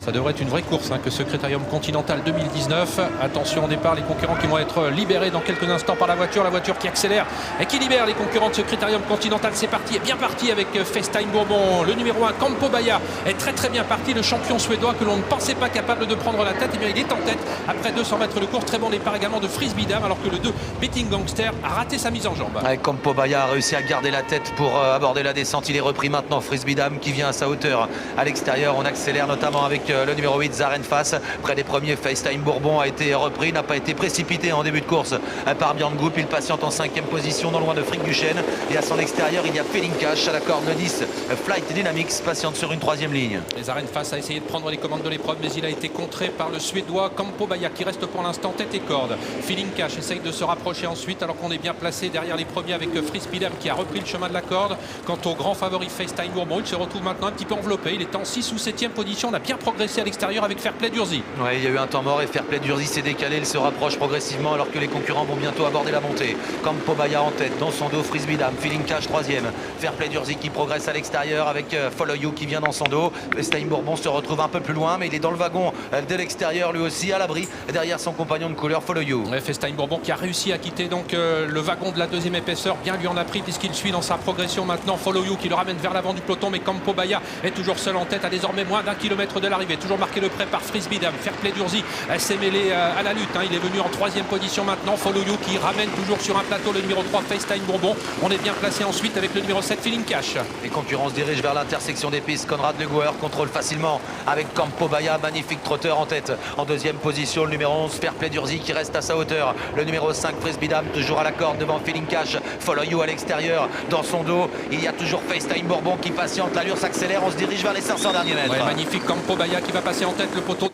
Ça devrait être une vraie course que ce Critérium Continental 2019. Attention au départ, les concurrents qui vont être libérés dans quelques instants par la voiture qui accélère et qui libère les concurrents de ce Critérium Continental. C'est parti, est bien parti avec FaceTime Bourbon. Le numéro 1, Campo Baia, est très bien parti. Le champion suédois que l'on ne pensait pas capable de prendre la tête, et bien il est en tête après 200 mètres de course. Très bon départ également de Frisbee Dam, alors que le 2, Betting Gangster, a raté sa mise en jambe. Ouais, Campo Baia a réussi à garder la tête pour aborder la descente. Il est repris maintenant. Frisbee Dam qui vient à sa hauteur à l'extérieur. On accélère notamment avec le numéro 8, Zarenfass. Près des premiers, FaceTime Bourbon a été repris, n'a pas été précipité en début de course par Björn Goop. Il patiente en 5e position, non loin de Frick Duchesne. Et à son extérieur, il y a Feeling Cash à la corde. Le 10, Flight Dynamics patiente sur une 3e ligne. Zarenfass a essayé de prendre les commandes de l'épreuve, mais il a été contré par le Suédois Campo Baia qui reste pour l'instant tête et corde. Feeling Cash essaye de se rapprocher ensuite, alors qu'on est bien placé derrière les premiers avec Frisbee Dam qui a repris le chemin de la corde. Quant au grand favori FaceTime Bourbon, il se retrouve maintenant un petit peu enveloppé. Il est en 6 ou 7e position. On a bien progressé à l'extérieur avec Fairplay d'Urzy. Oui, il y a eu un temps mort et Fairplay d'Urzy s'est décalé. Il se rapproche progressivement alors que les concurrents vont bientôt aborder la montée. Campo Baia en tête, dans son dos Frisbee Dam, Feeling Cash 3e. Fairplay d'Urzy qui progresse à l'extérieur avec Follow You qui vient dans son dos. FaceTime Bourbon se retrouve un peu plus loin, mais il est dans le wagon de l'extérieur lui aussi, à l'abri derrière son compagnon de couleur Follow You. Ouais, FaceTime Bourbon qui a réussi à quitter donc le wagon de la 2e épaisseur. Bien lui en a pris puisqu'il suit dans sa progression maintenant Follow You qui le ramène vers l'avant du peloton, mais Campo Baia est toujours seul en tête à désormais moins d'1 kilomètre de l'arrivée. Toujours marqué le prêt par Frisbee Dam. Fairplay d'Urzy s'est mêlé à la lutte. Il est venu en 3e position maintenant. Follow You qui ramène toujours sur un plateau le numéro 3 FaceTime Bourbon. On est bien placé ensuite avec le numéro 7 Feeling Cash. Les concurrents se dirigent vers l'intersection des pistes. Conrad Le Gouwer contrôle facilement avec Campo Baia, magnifique trotteur en tête. En 2e position, le numéro 11 Fairplay d'Urzy qui reste à sa hauteur. Le numéro 5 Frisbee Dam toujours à la corde devant Feeling Cash. Follow You à l'extérieur. Dans son dos, il y a toujours FaceTime Bourbon qui patiente. L'allure s'accélère. On se dirige vers les 500 derniers mètres. Ouais, magnifique Campo Baia qui va passer en tête le poteau.